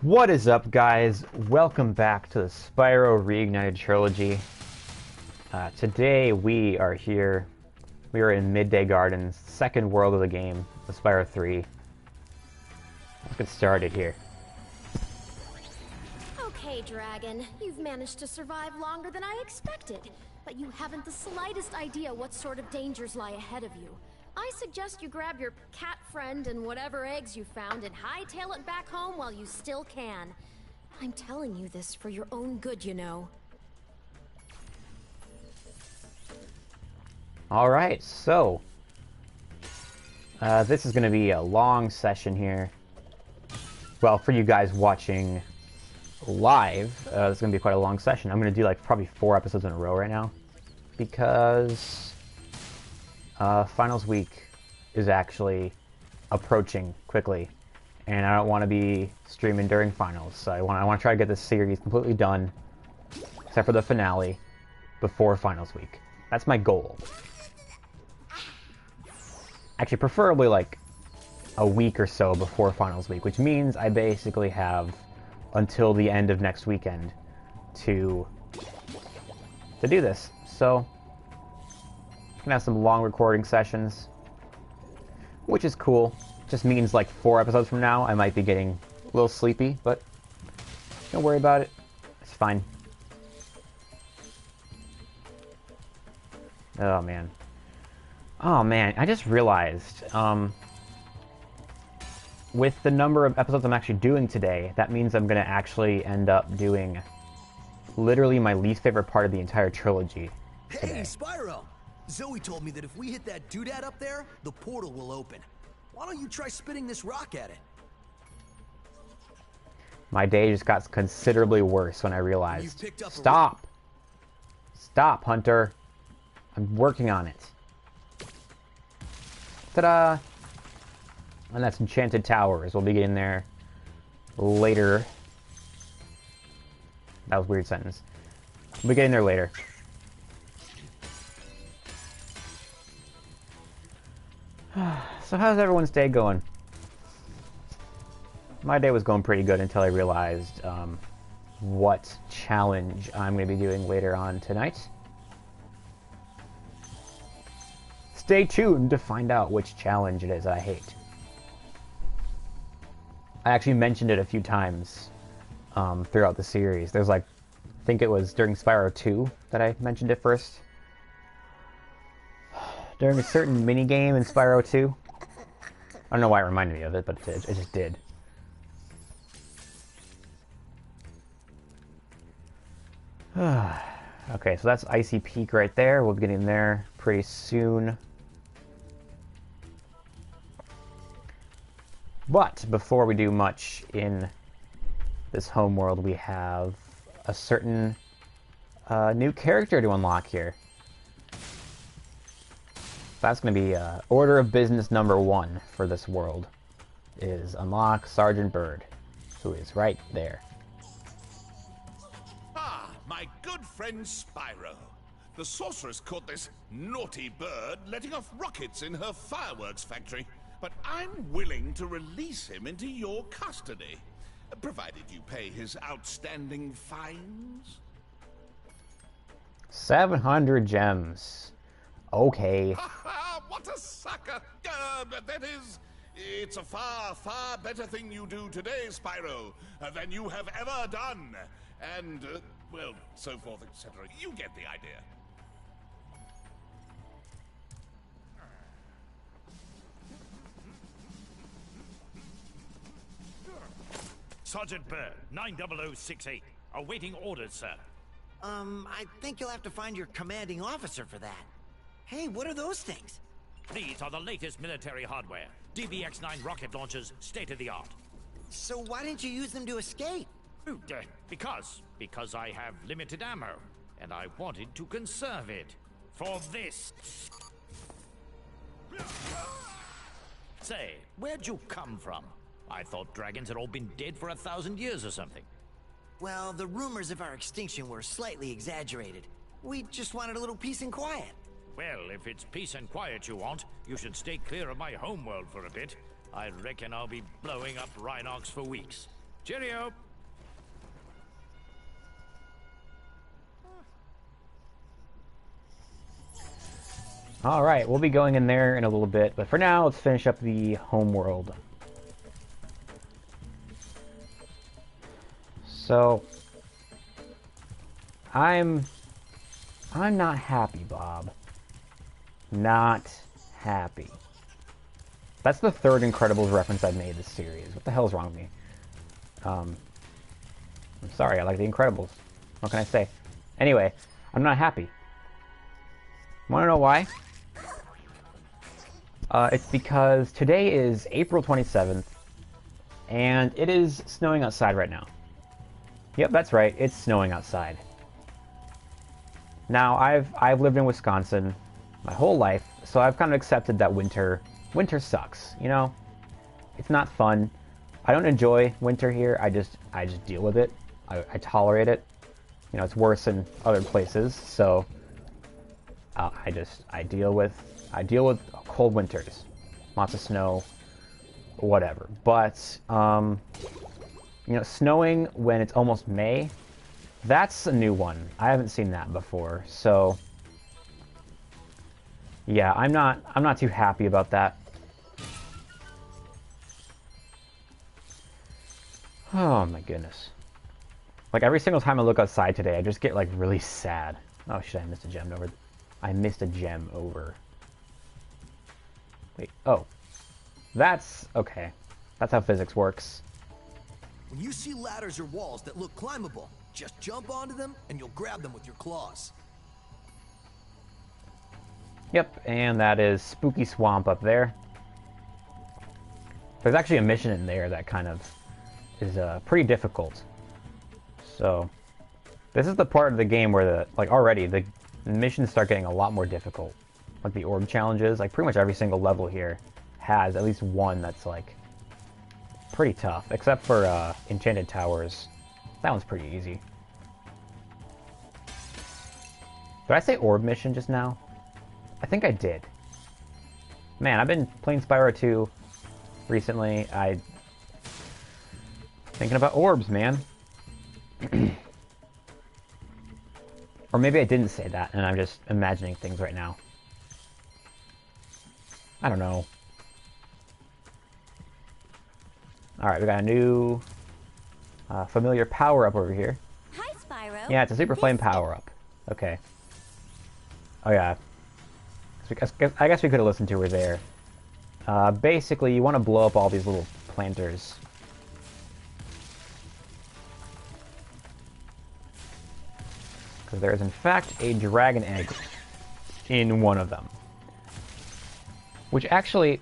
What is up, guys? Welcome back to the Spyro Reignited Trilogy. Today we are here. We are in Midday Gardens, second world of the game, the Spyro 3. Let's get started here. Okay, Dragon. You've managed to survive longer than I expected, but you haven't the slightest idea what sort of dangers lie ahead of you. I suggest you grab your cat friend and whatever eggs you found and hightail it back home while you still can. I'm telling you this for your own good, you know. Alright, so this is going to be a long session here. Well, for you guys watching live, this is going to be quite a long session. I'm going to do like probably 4 episodes in a row right now, because finals week is actually approaching quickly, and I don't want to be streaming during finals. So I want to try to get this series completely done, except for the finale, before finals week. That's my goal. Actually, preferably like a week or so before finals week, which means I basically have until the end of next weekend to do this. So I'm gonna have some long recording sessions, which is cool. Just means like 4 episodes from now I might be getting a little sleepy, but don't worry about it. It's fine. Oh man. Oh man, I just realized, with the number of episodes I'm actually doing today, that means I'm gonna actually end up doing literally my least favorite part of the entire trilogy today. Hey, Spyro! Zoe told me that if we hit that doodad up there, the portal will open. Why don't you try spitting this rock at it? My day just got considerably worse when I realized. Stop! Stop, Hunter! I'm working on it. Ta-da! And that's Enchanted Towers. We'll be getting there later. That was a weird sentence. We'll be getting there later. So how's everyone's day going? My day was going pretty good until I realized what challenge I'm going to be doing later on tonight. Stay tuned to find out which challenge it is I hate. I actually mentioned it a few times throughout the series. There's like, I think it was during Spyro 2 that I mentioned it first. During a certain minigame in Spyro 2. I don't know why it reminded me of it, but it just did. Okay, so that's Icy Peak right there. We'll be getting there pretty soon. But before we do much in this homeworld, we have a certain new character to unlock here. That's going to be order of business number 1 for this world, is unlock Sgt Byrd, who is right there. Ah, my good friend Spyro. The sorceress caught this naughty bird letting off rockets in her fireworks factory, but I'm willing to release him into your custody, provided you pay his outstanding fines. 700 gems. Okay. What a sucker! That is, it's a far, far better thing you do today, Spyro, than you have ever done. And, well, so forth, etc. You get the idea. Sgt Byrd, 90068. Awaiting orders, sir. I think you'll have to find your commanding officer for that. Hey, what are those things? These are the latest military hardware. DBX-9 rocket launchers, state-of-the-art. So why didn't you use them to escape? Because I have limited ammo, and I wanted to conserve it. For this. Say, where'd you come from? I thought dragons had all been dead for 1,000 years or something. Well, the rumors of our extinction were slightly exaggerated. We just wanted a little peace and quiet. Well, if it's peace and quiet you want, you should stay clear of my homeworld for a bit. I reckon I'll be blowing up Rhinox for weeks. Cheerio. Alright, we'll be going in there in a little bit, but for now, let's finish up the homeworld. So, I'm not happy, Bob. Not happy. That's the third Incredibles reference I've made this series. What the hell's wrong with me? I'm sorry, I like the Incredibles. What can I say? Anyway, I'm not happy. Wanna know why? It's because today is April 27th, and it is snowing outside right now. Yep, that's right, it's snowing outside. Now, I've lived in Wisconsin my whole life, so I've kind of accepted that winter sucks, you know? It's not fun. I don't enjoy winter here, I just deal with it. I tolerate it. You know, it's worse in other places, so I deal with cold winters, lots of snow, whatever. But you know, snowing when it's almost May, that's a new one. I haven't seen that before, so yeah, I'm not too happy about that. Oh my goodness. Like every single time I look outside today, I just get like really sad. Oh shit, I missed a gem over. I missed a gem over. Wait, oh. That's okay. That's how physics works. When you see ladders or walls that look climbable, just jump onto them and you'll grab them with your claws. Yep, and that is Spooky Swamp up there. There's actually a mission in there that kind of is pretty difficult. So, this is the part of the game where already the missions start getting a lot more difficult. Like the orb challenges, like pretty much every single level here has at least one that's like pretty tough, except for Enchanted Towers. That one's pretty easy. Did I say orb mission just now? I think I did. Man, I've been playing Spyro 2 recently. Thinking about orbs, man. Or maybe I didn't say that, and I'm just imagining things right now. I don't know. Alright, we got a new familiar power-up over here. Hi, Spyro. Yeah, it's a Super Flame power-up. Okay. Oh yeah. I guess we could have listened to her there. Basically, you want to blow up all these little planters. Because there is, in fact, a dragon egg in one of them. Which actually,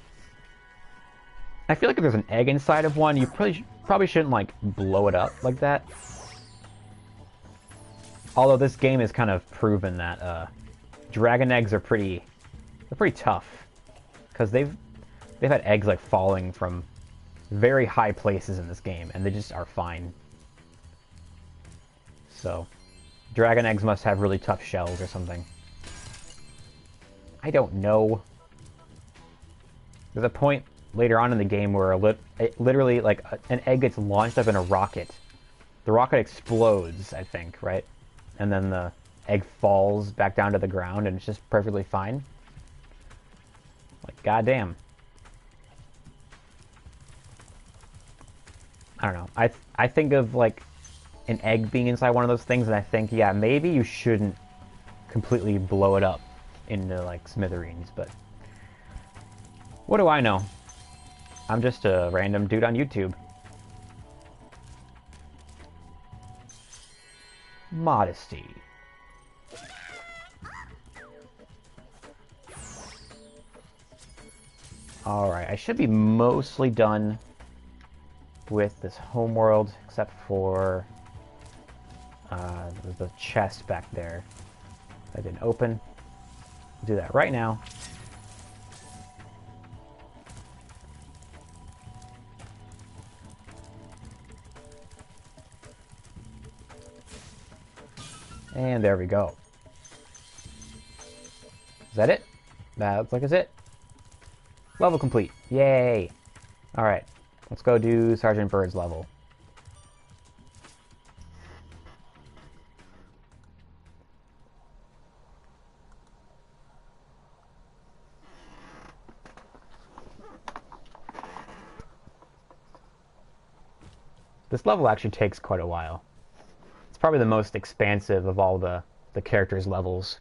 I feel like if there's an egg inside of one, you probably shouldn't, like, blow it up like that. Although this game has kind of proven that dragon eggs are they're pretty tough. Because they've had eggs, like, falling from very high places in this game, and they just are fine. So, dragon eggs must have really tough shells or something. I don't know. There's a point later on in the game where literally, like, an egg gets launched up in a rocket. The rocket explodes, I think, right? And then the egg falls back down to the ground, and it's just perfectly fine. Like, goddamn. I don't know. I think of, like, an egg being inside one of those things, and I think, yeah, maybe you shouldn't completely blow it up into, like, smithereens, but what do I know? I'm just a random dude on YouTube. Modesty. Alright, I should be mostly done with this homeworld, except for the chest back there that didn't open. I'll do that right now. And there we go. Is that it? That looks like it's it. Level complete. Yay! Alright, let's go do Sgt Byrd's level. This level actually takes quite a while. It's probably the most expansive of all the characters' levels.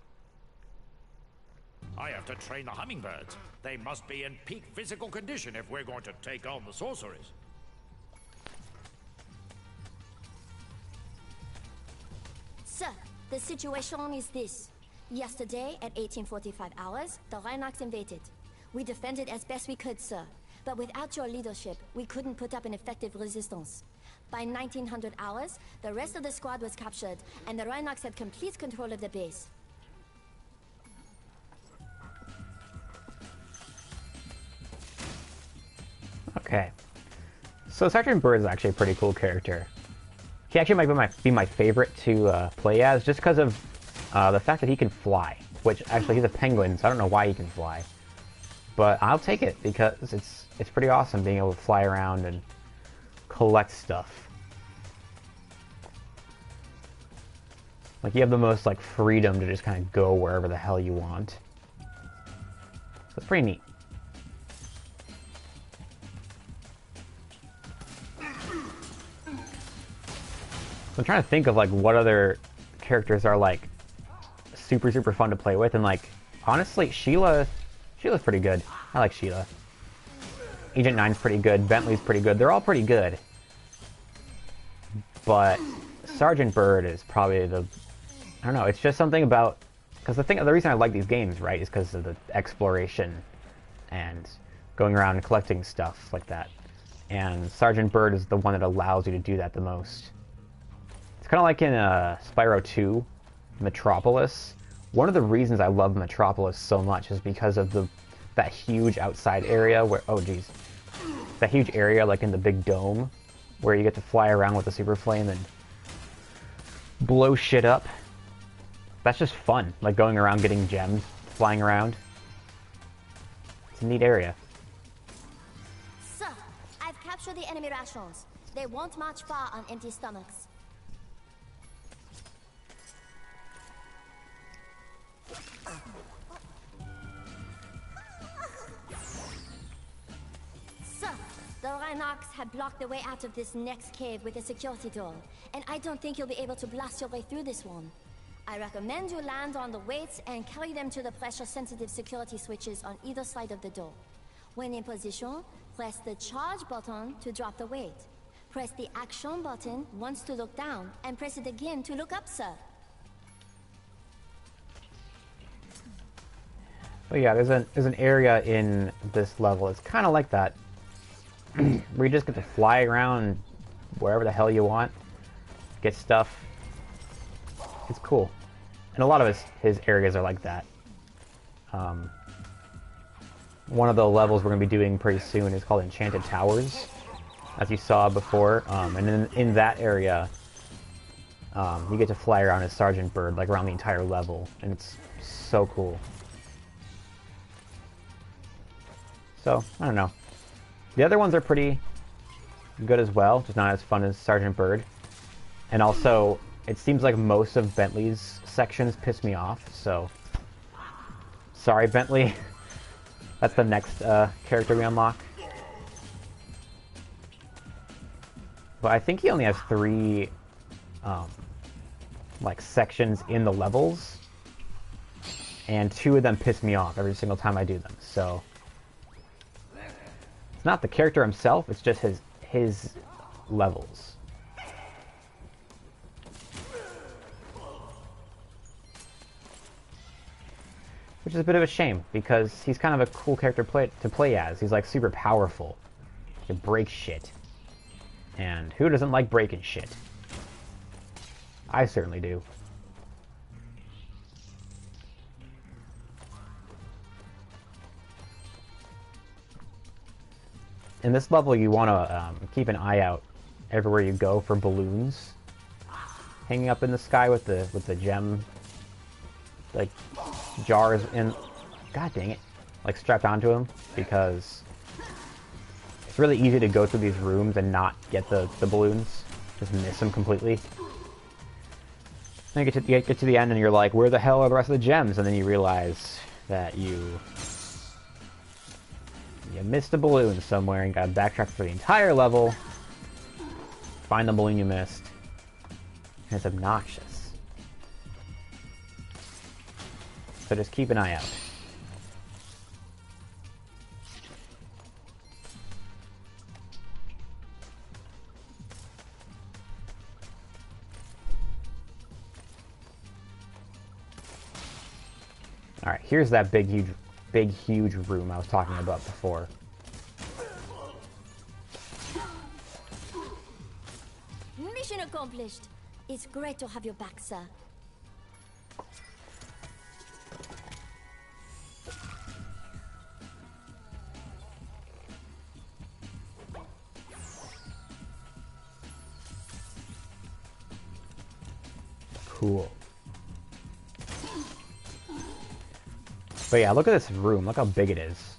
I have to train the hummingbirds. They must be in peak physical condition if we're going to take on the sorcerers. Sir, the situation is this. Yesterday, at 1845 hours, the Rhinox invaded. We defended as best we could, sir. But without your leadership, we couldn't put up an effective resistance. By 1900 hours, the rest of the squad was captured, and the Rhinox had complete control of the base. Okay. So Sgt Byrd is actually a pretty cool character. He actually might be my favorite to play as, just because of the fact that he can fly. Which, actually, he's a penguin, so I don't know why he can fly. But I'll take it, because it's pretty awesome being able to fly around and collect stuff. Like, you have the most, like, freedom to just kind of go wherever the hell you want. So it's pretty neat. I'm trying to think of, like, what other characters are, like, super fun to play with, and, like, honestly, Sheila's pretty good. I like Sheila. Agent 9's pretty good, Bentley's pretty good, they're all pretty good. But Sgt Byrd is probably the... I don't know, it's just something about... Because the reason I like these games, right, is because of the exploration and going around and collecting stuff like that. And Sgt Byrd is the one that allows you to do that the most. It's kind of like in Spyro 2, Metropolis. One of the reasons I love Metropolis so much is because of that huge outside area where... Oh, geez. That huge area, like in the big dome, where you get to fly around with a super flame and blow shit up. That's just fun, like going around getting gems, flying around. It's a neat area. Sir, I've captured the enemy rations. They won't march far on empty stomachs. Sir, the Rhinox have blocked the way out of this next cave with a security door, and I don't think you'll be able to blast your way through this one. I recommend you land on the weights and carry them to the pressure-sensitive security switches on either side of the door. When in position, press the charge button to drop the weight. Press the action button once to look down, and press it again to look up, sir. But yeah, there's an area in this level. It's kind of like that, where you just get to fly around wherever the hell you want, get stuff. It's cool, and a lot of his areas are like that. One of the levels we're going to be doing pretty soon is called Enchanted Towers, as you saw before, and in that area, you get to fly around as Sgt Byrd, like around the entire level, and it's so cool. So, I don't know. The other ones are pretty good as well, just not as fun as Sgt Byrd. And also, it seems like most of Bentley's sections piss me off, so... Sorry, Bentley. That's the next character we unlock. But I think he only has 3, like, sections in the levels. And 2 of them piss me off every single time I do them, so... It's not the character himself, it's just his levels. Which is a bit of a shame, because he's kind of a cool character to play as. He's like super powerful. He can break shit. And who doesn't like breaking shit? I certainly do. In this level, you want to keep an eye out everywhere you go for balloons hanging up in the sky with the gem, like, jars in. God dang it! Like, strapped onto them, because it's really easy to go through these rooms and not get the balloons, just miss them completely. Then you get to the end and you're like, where the hell are the rest of the gems? And then you realize that you missed a balloon somewhere and got to backtrack for the entire level find the Millennium Mist. And it's obnoxious. So just keep an eye out. Alright, here's that big, huge room I was talking about before. Mission accomplished. It's great to have you back, sir. Cool. But yeah, look at this room. Look how big it is.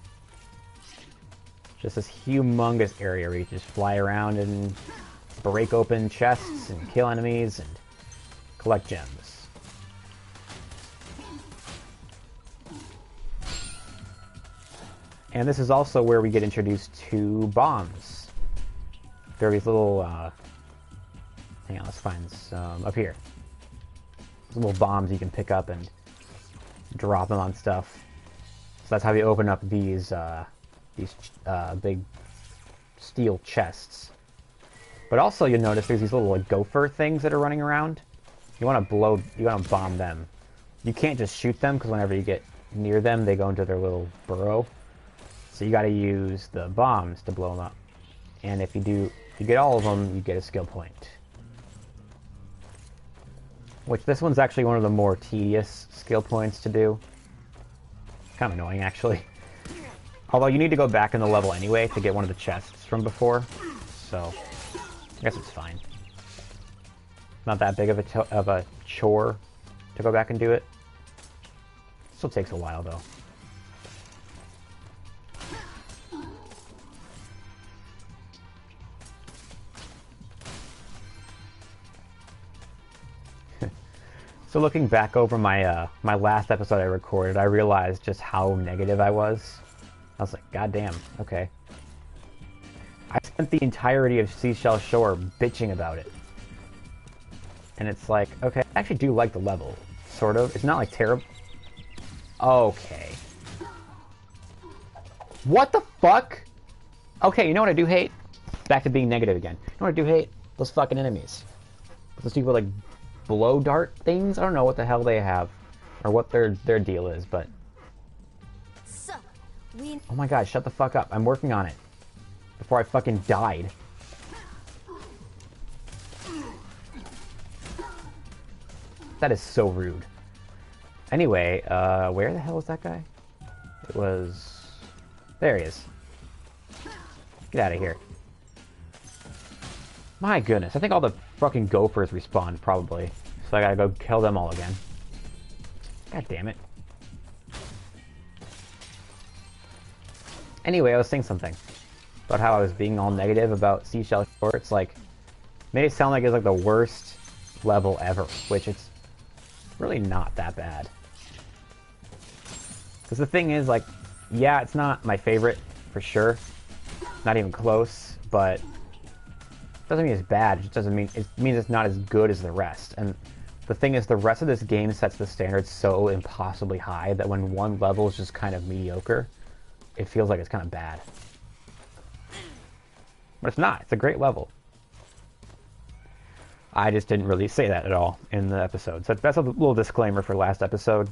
Just this humongous area where you just fly around and break open chests and kill enemies and collect gems. And this is also where we get introduced to bombs. There are these little, hang on, let's find some up here. These little bombs you can pick up and drop them on stuff. So that's how you open up these big steel chests. But also you'll notice there's these little like gopher things that are running around. You want to bomb them. You can't just shoot them because whenever you get near them, they go into their little burrow. So you got to use the bombs to blow them up. And if you get all of them, you get a skill point. Which this one's actually one of the more tedious skill points to do. Kind of annoying, actually. Although you need to go back in the level anyway to get one of the chests from before. So, I guess it's fine. Not that big of a chore to go back and do it. Still takes a while, though. So looking back over my my last episode I recorded, I realized just how negative I was. I was like, God damn, okay. I spent the entirety of Seashell Shore bitching about it. And it's like, okay, I actually do like the level. Sort of. It's not like terrible. Okay. What the fuck? Okay, you know what I do hate? Back to being negative again. You know what I do hate? Those fucking enemies. Those people like blow dart things? I don't know what the hell they have. Or what their deal is, but... So, we... Oh my god, shut the fuck up. I'm working on it. Before I fucking died. That is so rude. Anyway, where the hell was that guy? It was... There he is. Get out of here. My goodness, I think all the fucking gophers respawned, probably. So I gotta go kill them all again. God damn it. Anyway, I was saying something. About how I was being all negative about Seashell Shore. It's like... Made it sound like it was like the worst level ever. Which it's really not that bad. Because the thing is, like... Yeah, it's not my favorite, for sure. Not even close, but... Doesn't mean it's bad, it just doesn't mean... It means it's not as good as the rest. And the thing is, the rest of this game sets the standards so impossibly high that when one level is just kind of mediocre, it feels like it's kind of bad. But it's not. It's a great level. I just didn't really say that at all in the episode. So that's a little disclaimer for last episode.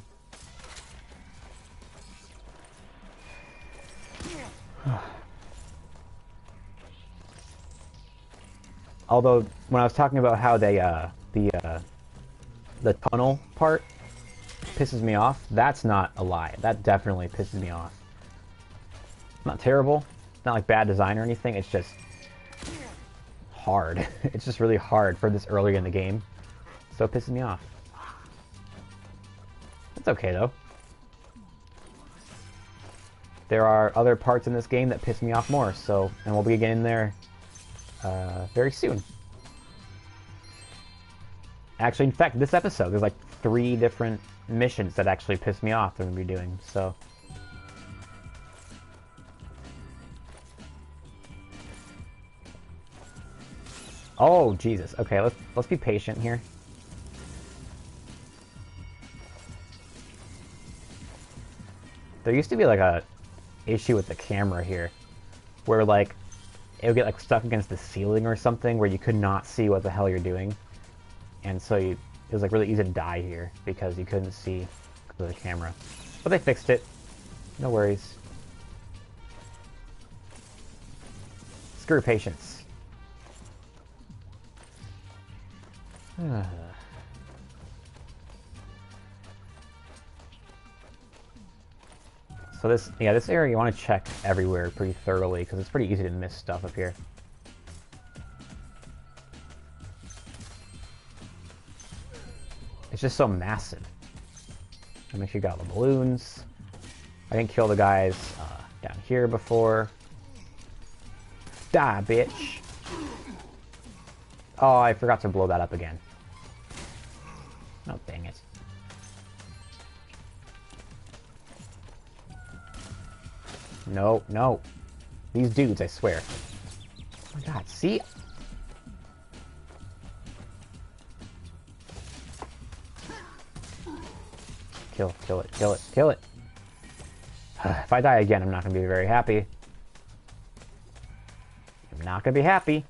Although, when I was talking about how they, the tunnel part pisses me off, that's not a lie. That definitely pisses me off. Not terrible. It's not like bad design or anything. It's just hard. It's just really hard for this early in the game. So it pisses me off. It's okay, though. There are other parts in this game that piss me off more, so... And we'll be getting there... very soon. Actually, in fact, this episode, there's like 3 different missions that actually piss me off that we're going to be doing, so... Oh, Jesus. Okay, let's be patient here. There used to be like a issue with the camera here, where like it would get like stuck against the ceiling or something, where you could not see what the hell you're doing, and so it was like really easy to die here because you couldn't see the camera. But they fixed it. No worries. Screw patience. So this area you want to check everywhere pretty thoroughly because it's pretty easy to miss stuff up here. It's just so massive. And make sure you got the balloons. I didn't kill the guys down here before. Die, bitch! Oh, I forgot to blow that up again. Oh, dang it. No, no. These dudes, I swear. Oh my god, see? Kill it, kill it, kill it, kill it. If I die again, I'm not going to be very happy. I'm not going to be happy.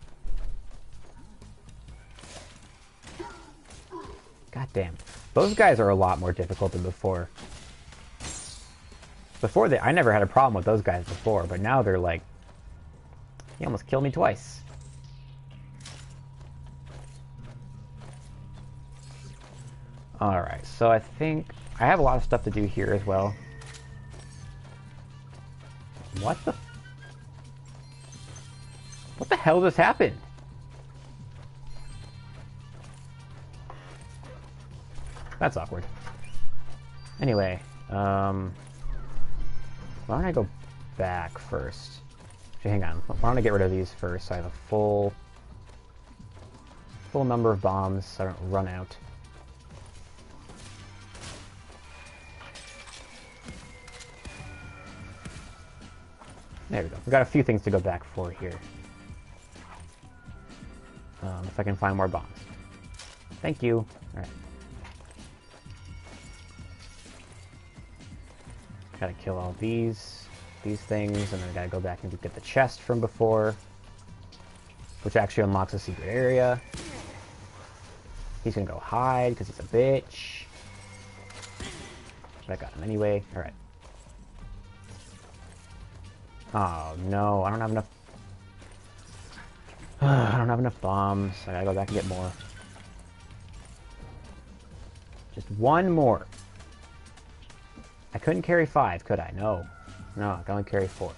God damn. Those guys are a lot more difficult than before. I never had a problem with those guys before, but now they're like... He almost killed me twice. Alright, so I think... I have a lot of stuff to do here as well. What the... What the hell just happened? That's awkward. Anyway, why don't I go back first? Actually, hang on. Why don't I get rid of these first so I have a full number of bombs so I don't run out. There we go. We've got a few things to go back for here. If I can find more bombs. Thank you. Alright. Gotta kill all these things, and then I gotta go back and get the chest from before, which actually unlocks a secret area. He's gonna go hide because he's a bitch. But I got him anyway. Alright. Oh no, I don't have enough. I don't have enough bombs. I gotta go back and get more. Just one more. I couldn't carry 5, could I? No. No, I can only carry 4.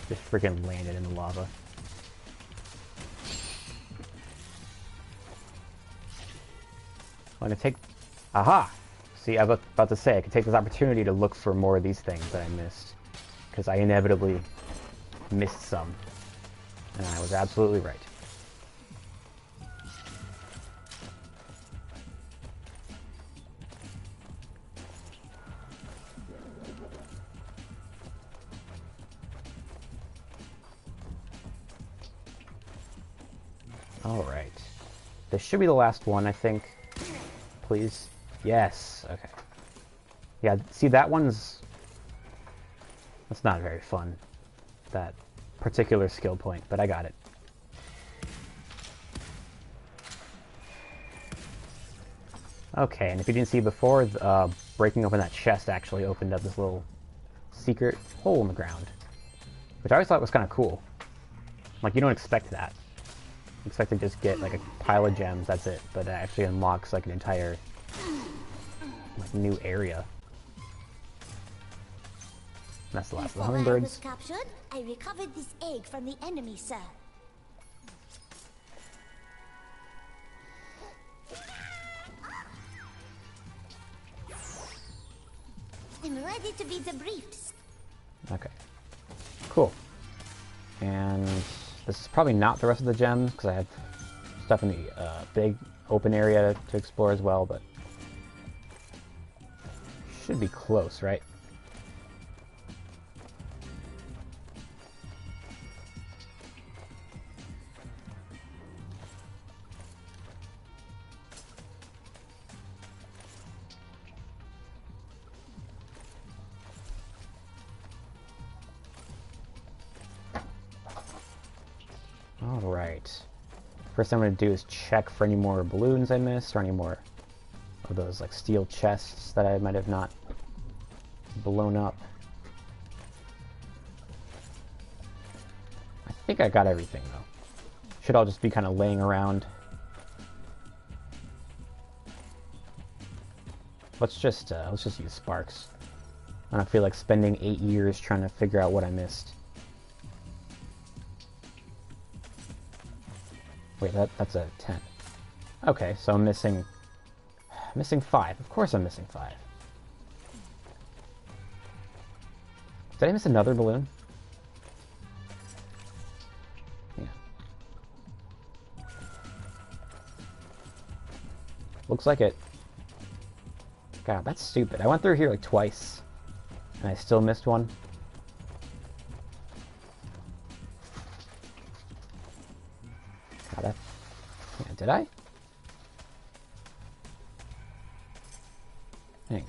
Just freaking landed in the lava. I'm gonna take... Aha! See, I was about to say, I could take this opportunity to look for more of these things that I missed. Because I inevitably missed some. And I was absolutely right. Alright. This should be the last one, I think. Please. Yes. Okay. Yeah, see, that one's... That's not very fun. That particular skill point, but I got it. Okay, and if you didn't see before, breaking open that chest actually opened up this little secret hole in the ground. Which I always thought was kind of cool. Like, you don't expect that. You expect to just get, like, a pile of gems, that's it. But it actually unlocks, like, an entire, like, new area. And that's the last of the hummingbirds. I was captured, I recovered this egg from the enemy, sir. I'm ready to be debriefed. Okay. Cool. And this is probably not the rest of the gems, because I have stuff in the big open area to explore as well, but should be close, right? First thing I'm going to do is check for any more balloons I missed, or any more of those like steel chests that I might have not blown up. I think I got everything though. Should all just be kind of laying around. Let's just use sparks. I don't feel like spending 8 years trying to figure out what I missed. Wait, that's a 10. Okay, so I'm missing 5. Of course I'm missing 5. Did I miss another balloon? Yeah. Looks like it. God, that's stupid. I went through here like twice, and I still missed one. God, yeah, did I? Hang on.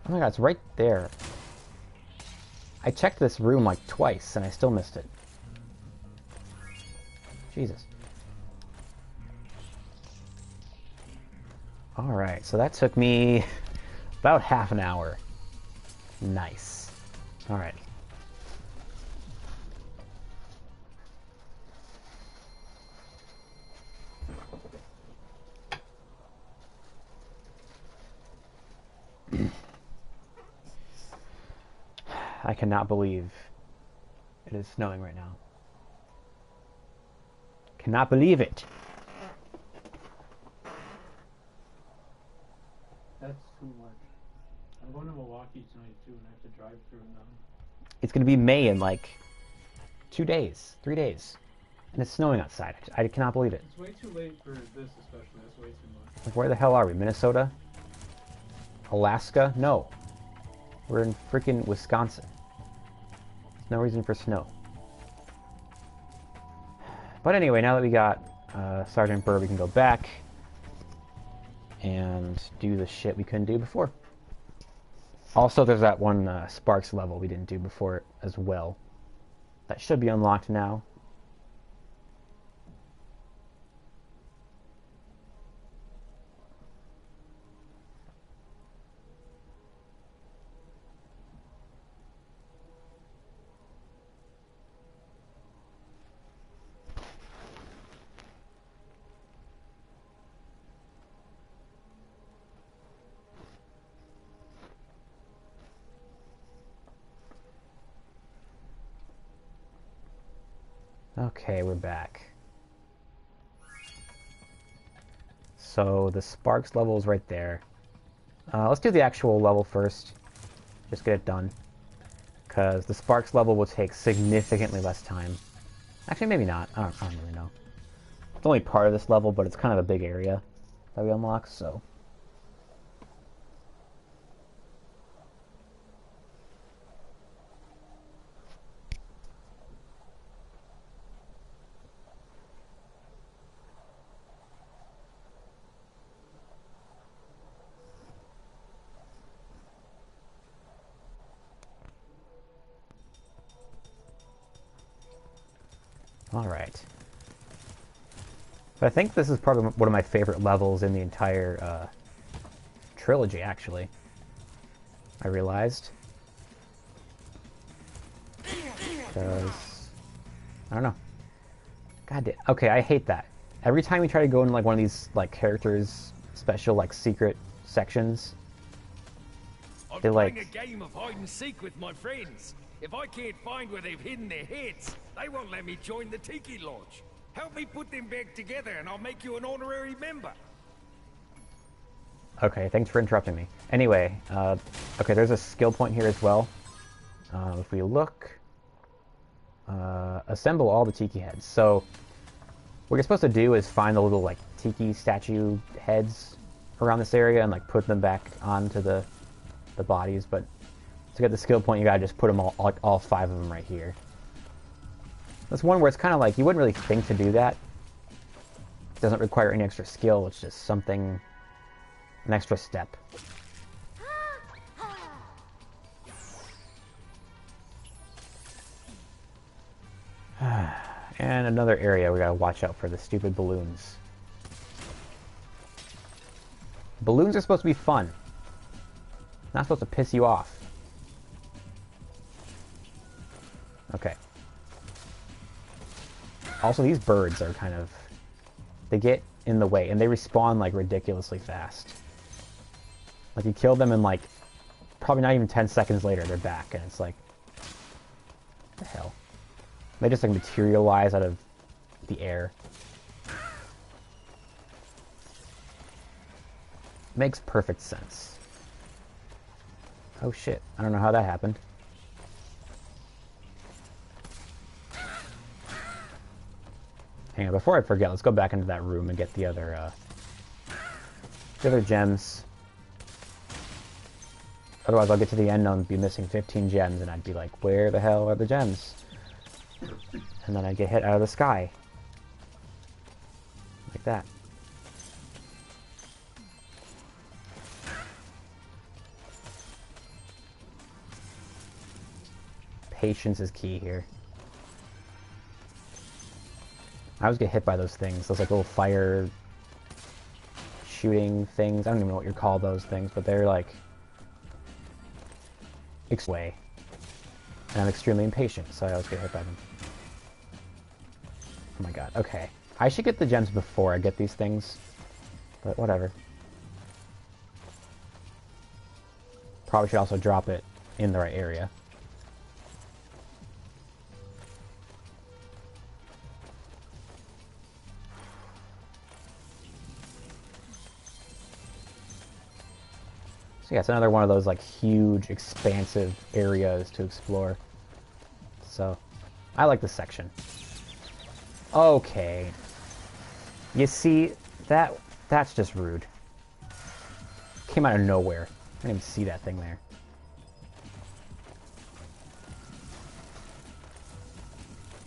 Oh my god, it's right there. I checked this room like twice and I still missed it. Jesus. Alright, so that took me about half an hour. Nice. Alright. I cannot believe it is snowing right now. Cannot believe it. That's too much. I'm going to Milwaukee tonight too, and I have to drive through now. It's going to be May in like 2 days, 3 days. And it's snowing outside. I cannot believe it. It's way too late for this especially. That's way too much. Like, where the hell are we? Minnesota? Alaska? No. We're in freaking Wisconsin. There's no reason for snow. But anyway, now that we got Sgt Byrd, we can go back and do the shit we couldn't do before. Also, there's that one Sparks level we didn't do before as well. That should be unlocked now. Okay, we're back. So the Sparks level is right there. Let's do the actual level first. Just get it done. Because the Sparks level will take significantly less time. Actually, maybe not. I don't really know. It's only part of this level, but it's kind of a big area that we unlock, so... Alright. But I think this is probably one of my favorite levels in the entire trilogy, actually. I realized. Because... I don't know. God damn. Okay, I hate that. Every time we try to go into like one of these like characters' special like secret sections, I'm playing a game of hide and seek with my friends. If I can't find where they've hidden their heads, they won't let me join the Tiki Lodge. Help me put them back together and I'll make you an honorary member. Okay, thanks for interrupting me. Anyway, okay, there's a skill point here as well. If we look, assemble all the Tiki heads. So, what you're supposed to do is find the little, like, Tiki statue heads around this area and, like, put them back onto the bodies, but to get the skill point, you gotta just put them all 5 of them right here. That's one where it's kind of like, you wouldn't really think to do that. It doesn't require any extra skill, it's just something An extra step. And another area we gotta watch out for the stupid balloons. Balloons are supposed to be fun. Not supposed to piss you off. Okay. Also, these birds are kind of... They get in the way, and they respawn, like, ridiculously fast. Like, you kill them and, like, probably not even 10 seconds later, they're back, and it's like... What the hell? They just, like, materialize out of the air. Makes perfect sense. Oh, shit. I don't know how that happened. Hang on, before I forget, let's go back into that room and get the other gems. Otherwise, I'll get to the end and be missing 15 gems, and I'd be like, where the hell are the gems? And then I'd get hit out of the sky. Like that. Patience is key here. I always get hit by those things. Those like little fire shooting things. I don't even know what you call those things, but they're like way. And I'm extremely impatient, so I always get hit by them. Oh my god, okay. I should get the gems before I get these things, but whatever. Probably should also drop it in the right area. So yeah, it's another one of those like huge, expansive areas to explore. So, I like this section. Okay. You see, that's just rude. Came out of nowhere. I didn't even see that thing there.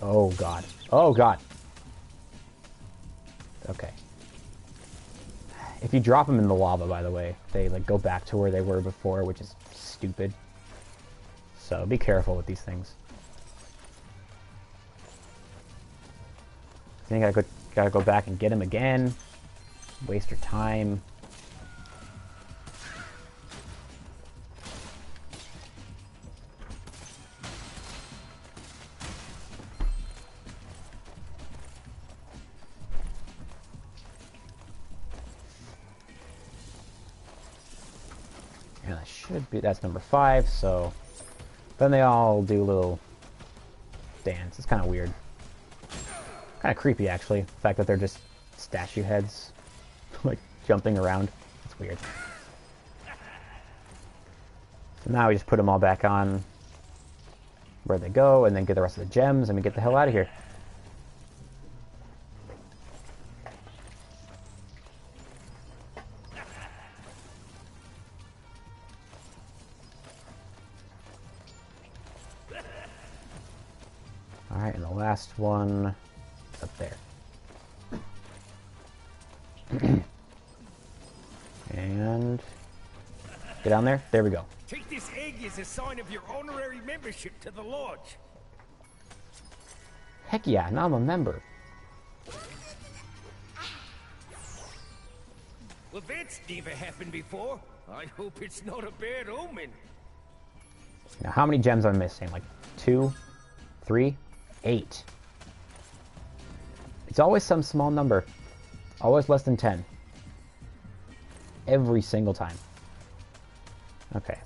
Oh god. Oh god. Okay. If you drop them in the lava, by the way, they like go back to where they were before, which is stupid. So be careful with these things. Then you gotta go back and get him again. Waste your time. Yeah, that should be, that's number 5, so then they all do a little dance. It's kind of weird. Kind of creepy, actually. The fact that they're just statue heads, like, jumping around. It's weird. So now we just put them all back on where they go, and then get the rest of the gems, and we get the hell out of here. Alright, and the last one is up there. And get down there. There we go. Take this egg as a sign of your honorary membership to the lodge. Heck yeah, now I'm a member. Well, that's never happened before. I hope it's not a bad omen. Now, how many gems am I missing? Like 2, 3, 8. It's always some small number. Always less than 10. Every single time. Okay.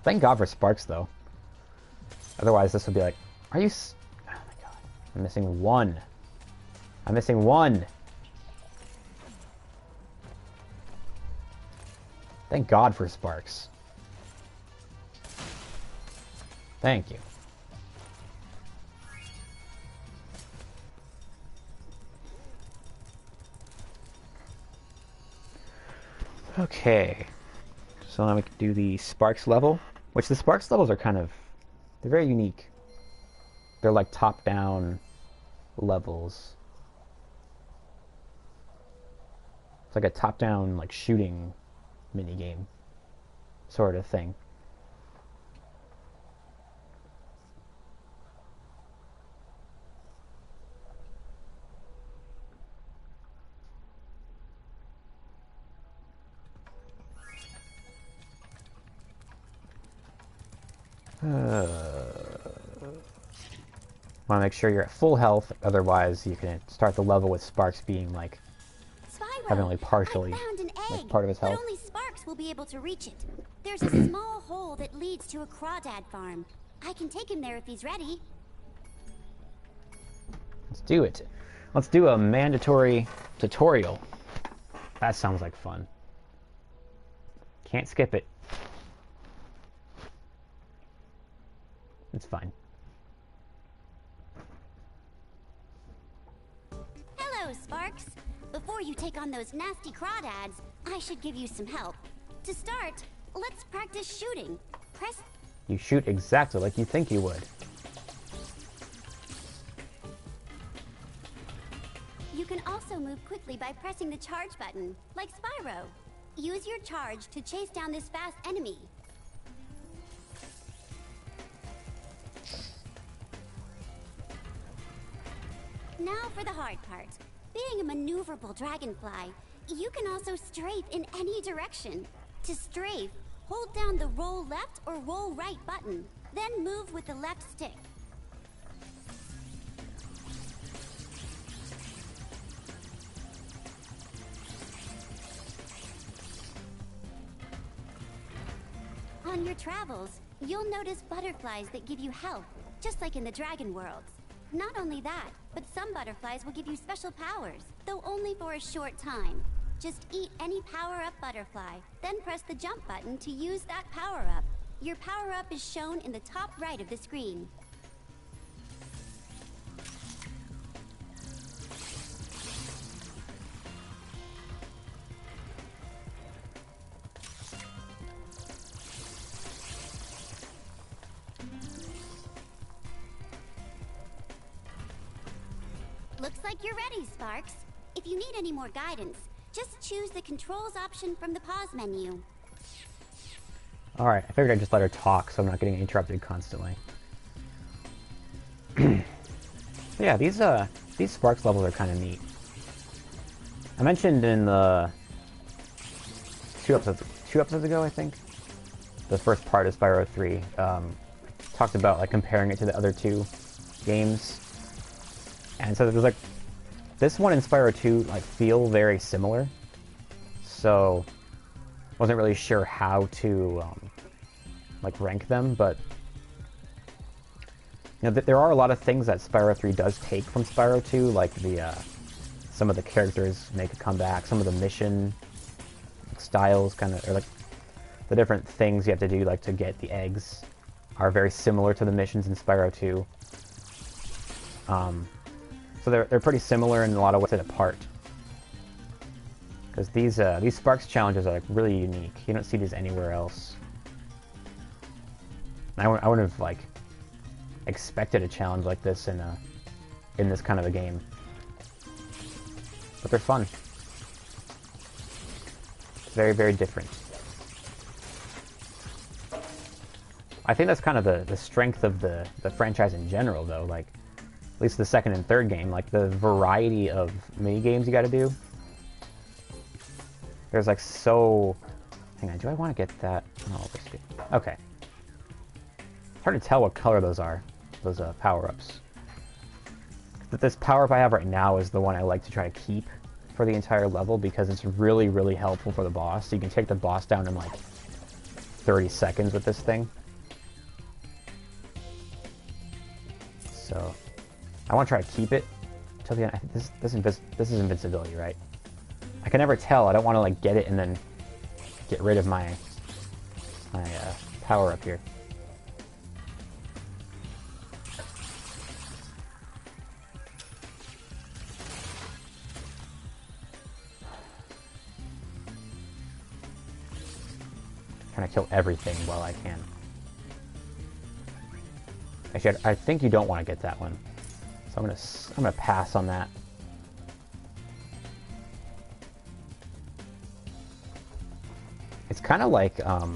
Thank God for sparks, though. Otherwise, this would be like, are you... Oh my god. I'm missing 1. I'm missing 1. Thank God for sparks. Thank you. Okay. So now we can do the sparks level, which the sparks levels are kind of, they're very unique. They're like top-down levels. like a top-down like shooting mini game sort of thing. Want to make sure you're at full health, otherwise you can start the level with Sparks being like Spyro, having only partially I found an egg, like part of his health. but only Sparks will be able to reach it. There's a small hole that leads to a Crawdad Farm. I can take him there if he's ready. Let's do it. Let's do a mandatory tutorial. That sounds like fun. Can't skip it. It's fine. Hello, Sparks. Before you take on those nasty crawdads, I should give you some help. To start, let's practice shooting. Press... You shoot exactly like you think you would. You can also move quickly by pressing the charge button, like Spyro. Use your charge to chase down this fast enemy. Now for the hard part. Being a maneuverable dragonfly, you can also strafe in any direction. To strafe, hold down the roll left or roll right button, then move with the left stick. On your travels, you'll notice butterflies that give you health, just like in the dragon worlds. Not only that, but some butterflies will give you special powers, though only for a short time. Just eat any power-up butterfly, then press the jump button to use that power-up. Your power-up is shown in the top right of the screen. Looks like you're ready, Sparks. If you need any more guidance, just choose the controls option from the pause menu. Alright, I figured I'd just let her talk so I'm not getting interrupted constantly. Yeah, these Sparks levels are kind of neat. I mentioned in the two episodes ago, I think, the first part of Spyro 3, talked about like comparing it to the other two games. And so there's like, this one and Spyro 2 like feel very similar, so wasn't really sure how to like rank them, but you know, there are a lot of things that Spyro 3 does take from Spyro 2, like the some of the characters make a comeback, some of the mission styles kind of, or like the different things you have to do like to get the eggs are very similar to the missions in Spyro 2. So they're pretty similar in a lot of ways, apart. Because these Sparks challenges are like really unique. You don't see these anywhere else. I wouldn't have like expected a challenge like this in this kind of a game. But they're fun. It's very, very different. I think that's kind of the strength of the franchise in general, though. Like, at least the second and third game, like the variety of mini games you got to do. There's like so. Hang on, do I want to get that? Oh, I'll risk it. Okay. It's hard to tell what color those are. Those power-ups. This power-up I have right now is the one I like to try to keep for the entire level because it's really, really helpful for the boss. So you can take the boss down in like 30 seconds with this thing. So I want to try to keep it till the end. I think this is invincibility, right? I can never tell. I don't want to like get it and then get rid of my power up here. Trying to kill everything while I can. Actually, I think you don't want to get that one, so I'm gonna pass on that. kind of like, I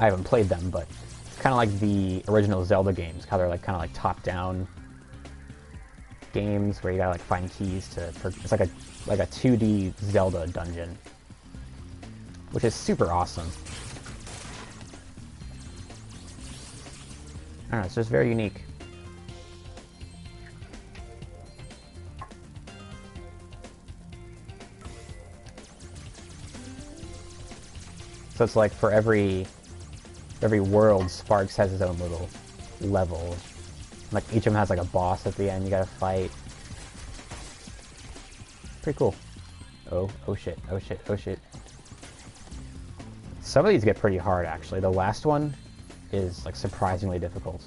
haven't played them, but it's kind of like the original Zelda games, how they're like kind of like top-down games where you gotta like find keys to. It's like a 2D Zelda dungeon, which is super awesome. I don't know, it's just very unique. So it's like for every world, Sparks has his own little level. Like each of them has like a boss at the end you gotta fight. Pretty cool. Oh shit, oh shit, oh shit. Some of these get pretty hard actually. The last one is like surprisingly difficult.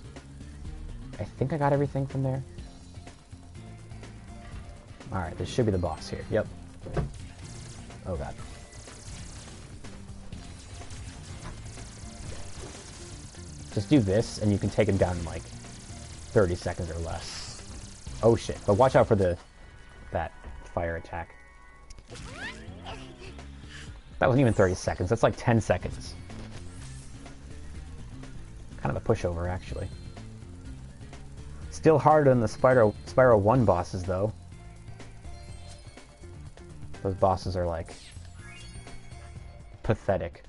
I think I got everything from there. Alright, this should be the boss here. Yep. Oh god. Just do this, and you can take him down in like 30 seconds or less. Oh shit! But watch out for that fire attack. That wasn't even 30 seconds. That's like 10 seconds. Kind of a pushover, actually. Still harder than the Spyro 1 bosses, though. Those bosses are like pathetic.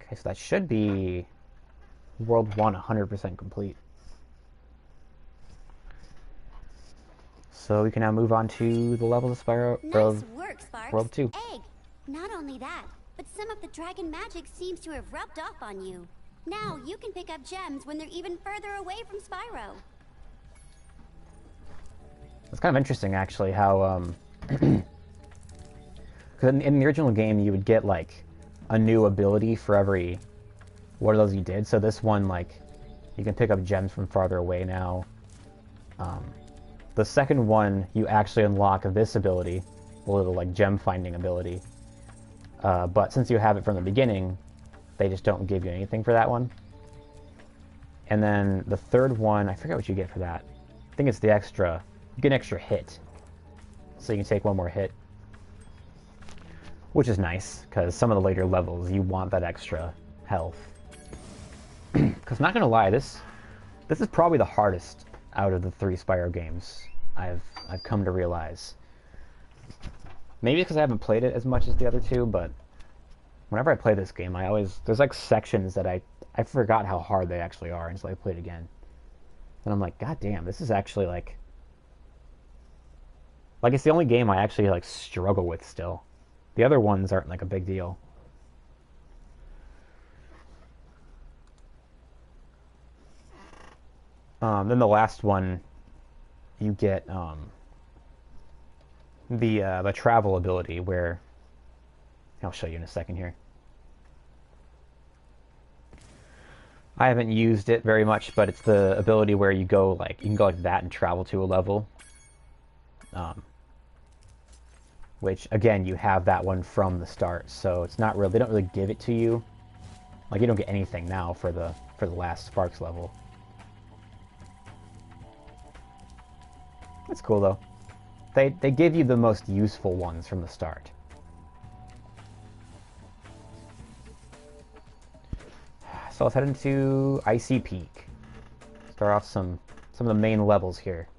Okay, so that should be World 1 100% complete. So we can now move on to the levels of Spyro. Nice work, Sparks. World 2. Egg. Not only that, but some of the dragon magic seems to have rubbed off on you. Now you can pick up gems when they're even further away from Spyro. It's kind of interesting, actually, how because in the original game you would get like a new ability for every one of those you did. So this one, like, you can pick up gems from farther away now. The second one, you actually unlock this ability, the little like gem finding ability. But since you have it from the beginning, they just don't give you anything for that one. And then the third one, I forget what you get for that. I think it's the extra, you get an extra hit. So you can take one more hit. Which is nice, because some of the later levels, you want that extra health. Because not gonna lie, this is probably the hardest out of the 3 Spyro games I've come to realize. Maybe because I haven't played it as much as the other 2, but whenever I play this game, there's like sections that I forgot how hard they actually are until I play it again. And I'm like, god damn, this is actually like it's the only game I actually like struggle with still. The other ones aren't like a big deal. Then the last one, you get the travel ability, where I'll show you in a second here. I haven't used it very much, but it's the ability where you go like you can go like that and travel to a level. Which again, you have that one from the start, so it's not really, they don't really give it to you. Like you don't get anything now for the last Sparks level. That's cool though. They give you the most useful ones from the start. So let's head into Icy Peak. Start off some of the main levels here.